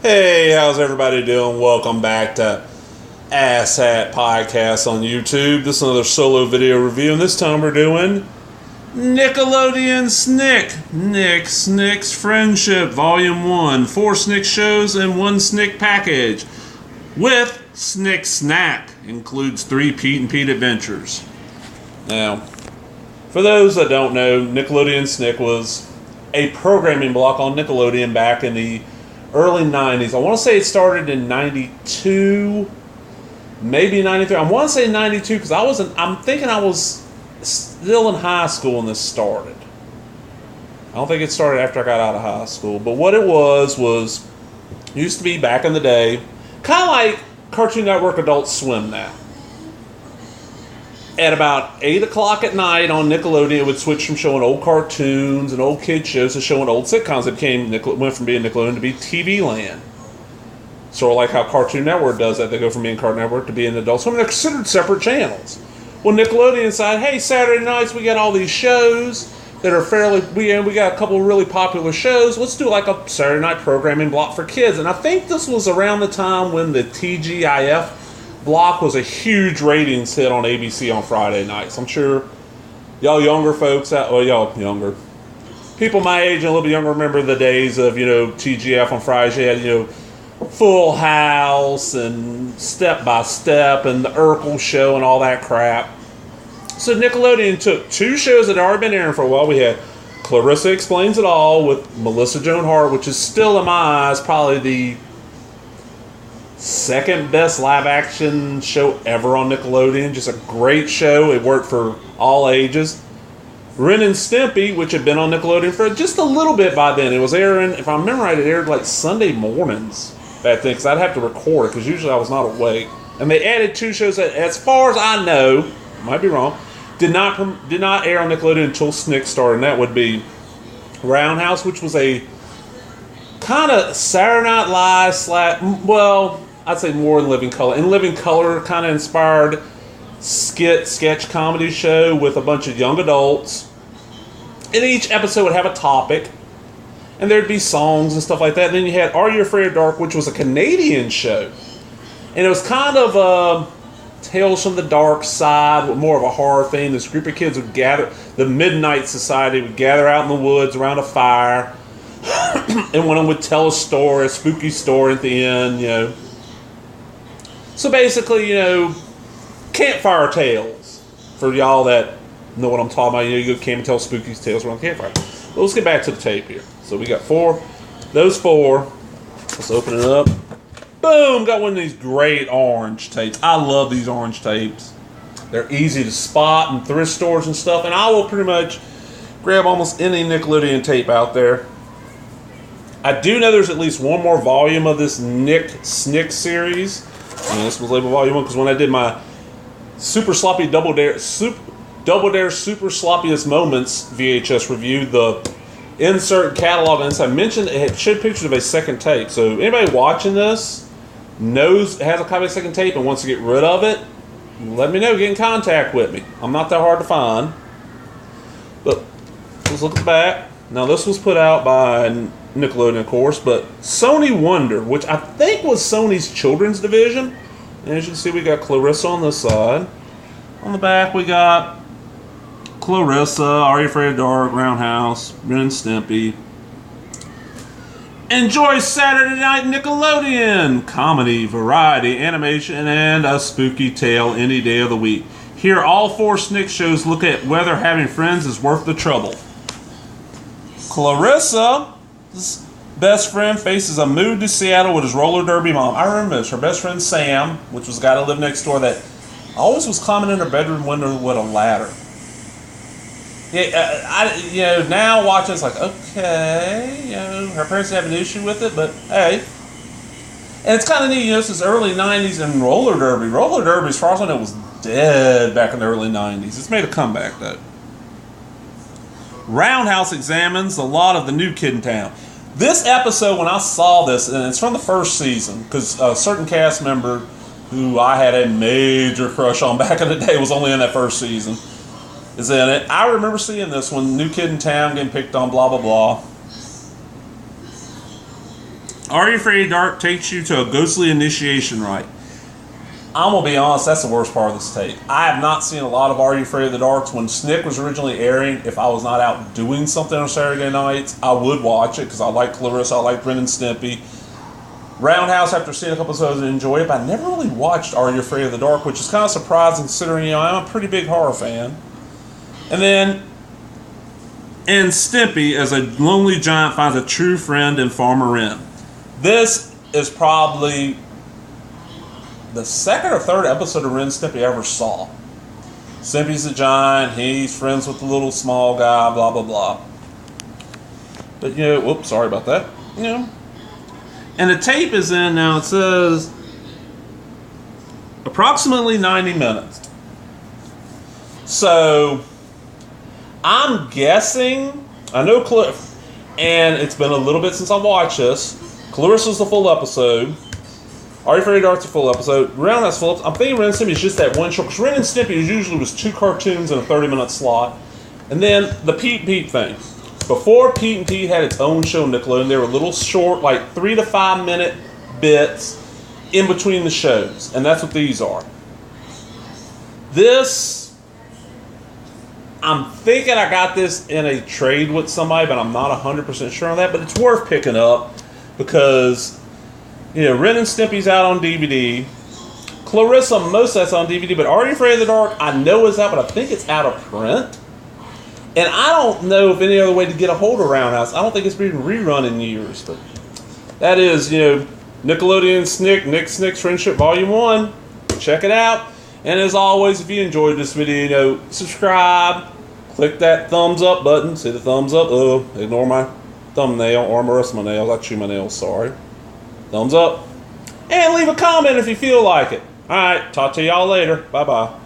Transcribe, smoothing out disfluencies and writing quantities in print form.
Hey, how's everybody doing? Welcome back to Asshat Podcast on YouTube. This is another solo video review, and this time we're doing Nickelodeon SNICKS Friendship Volume 1. 4 SNICK shows and 1 SNICK package. With SNICK Snack. Includes 3 Pete and Pete adventures. Now, for those that don't know, Nickelodeon SNICK was a programming block on Nickelodeon back in the early 90s. I want to say it started in 92, maybe 93. I want to say 92 because I'm thinking I was still in high school when this started. I don't think it started after I got out of high school. But what it was used to be back in the day, kind of like Cartoon Network Adult Swim now. At about 8 o'clock at night on Nickelodeon, it would switch from showing old cartoons and old kid shows to showing old sitcoms. It went from being Nickelodeon to be TV Land. Sort of like how Cartoon Network does that. They go from being Cartoon Network to being Adult Swim. They're considered separate channels. Well, Nickelodeon decided, hey, Saturday nights we got all these shows that are we got a couple of really popular shows. Let's do like a Saturday night programming block for kids. And I think this was around the time when the TGIF block was a huge ratings hit on ABC on Friday nights. I'm sure y'all younger folks y'all younger people my age and a little bit younger remember the days of TGF on Fridays. You had Full House and Step by Step and the Urkel Show and all that crap. So Nickelodeon took 2 shows that had already been airing for a while. We had Clarissa Explains It All with Melissa Joan Hart, which is still in my eyes probably the second best live action show ever on Nickelodeon. Just a great show. It worked for all ages. Ren and Stimpy, which had been on Nickelodeon for just a little bit by then. It was airing, if I remember right, it aired like Sunday mornings back then, because I'd have to record it, because usually I was not awake. And they added 2 shows that, as far as I know, might be wrong, did not air on Nickelodeon until SNICK started, and that would be Roundhouse, which was a kind of Saturday Night Live I'd say more in Living Color. In Living Color, kind of inspired sketch comedy show with a bunch of young adults. And each episode would have a topic, and there'd be songs and stuff like that. And then you had Are You Afraid of Dark, which was a Canadian show. And it was kind of Tales from the Dark Side, with more of a horror theme. This group of kids would gather, the Midnight Society would gather out in the woods around a fire. And one of them would tell a spooky story at the end, So basically, campfire tales. For y'all that know what I'm talking about, you go camp and tell spooky tales around the campfire. But let's get back to the tape here. So we got 4. Those 4. Let's open it up. Boom! Got one of these great orange tapes. I love these orange tapes. They're easy to spot in thrift stores and stuff. And I will pretty much grab almost any Nickelodeon tape out there. I do know there's at least one more volume of this SNICK series. And this was labeled Volume 1 because when I did my Super Sloppy Double Dare Super Sloppiest Moments VHS review, the insert catalog and I mentioned it showed pictures of a second tape. So anybody watching this knows has a copy of the second tape and wants to get rid of it, let me know. Get in contact with me. I'm not that hard to find. But let's look at the back. Now this was put out by Nickelodeon, of course, but Sony Wonder, which I think was Sony's children's division. And as you can see, we got Clarissa on this side. On the back, we got Clarissa, Are You Afraid of Dark, Roundhouse, Ren and Stimpy. Enjoy Saturday Night Nickelodeon! Comedy, variety, animation, and a spooky tale any day of the week. Here, all 4 SNICK shows look at whether having friends is worth the trouble. Clarissa's best friend faces a move to Seattle with his roller derby mom. I remember this. Her best friend Sam, which was the guy that lived next door, that always was climbing in her bedroom window with a ladder. Yeah, now watching it's like, okay, her parents have an issue with it, but hey. And it's kind of neat, since the early 90s and roller derby. Roller derby, as far as I know, was dead back in the early 90s. It's made a comeback, though. Roundhouse examines a lot of the new kid in town. This episode, when I saw this, and it's from the first season, because a certain cast member who I had a major crush on back in the day was only in that first season, is in it. I remember seeing this one, new kid in town getting picked on, blah, blah, blah. Are You Afraid of the Dark takes you to a ghostly initiation rite. I'm going to be honest, that's the worst part of this tape. I have not seen a lot of Are You Afraid of the Dark. When SNICK was originally airing, if I was not out doing something on Saturday nights, I would watch it because I like Clarissa, I like Ren and Stimpy. Roundhouse, after seeing a couple episodes, I enjoyed it, but I never really watched Are You Afraid of the Dark, which is kind of surprising considering, I'm a pretty big horror fan. And then, and Stimpy, as a lonely giant, finds a true friend in Farmer Ren. This is probably the second or third episode of Ren and Stimpy I ever saw. Stimpy's a giant, he's friends with the little small guy, blah, blah, blah. But, whoops, sorry about that. And the tape is in, now it says, approximately 90 minutes. So, I'm guessing, I know and it's been a little bit since I've watched this. Clarissa's the full episode. Are You Afraid of the Dark's the full episode. Roundhouse full episode. I'm thinking Ren and Stimpy is just that one show, because Ren and Stimpy usually was 2 cartoons in a 30-minute slot. And then the Pete and Pete thing. Before Pete and Pete had its own show on Nickelodeon, they were little short, like 3 to 5 minute bits in between the shows. And that's what these are. This, I'm thinking I got this in a trade with somebody, but I'm not 100% sure on that. But it's worth picking up because, Ren and Stimpy's out on DVD. Clarissa, most of that's on DVD, but Are You Afraid of the Dark, I know is out, but I think it's out of print. And I don't know if any other way to get a hold of Roundhouse. I don't think it's been rerun in years, but that is, Nickelodeon SNICK, SNICKS Friendship Volume 1. Check it out. And as always, if you enjoyed this video, subscribe, click that thumbs up button. See the thumbs up? Oh, ignore my thumbnail or the rest of my nails. I chew my nails, sorry. Thumbs up. And leave a comment if you feel like it. Alright, talk to y'all later. Bye-bye.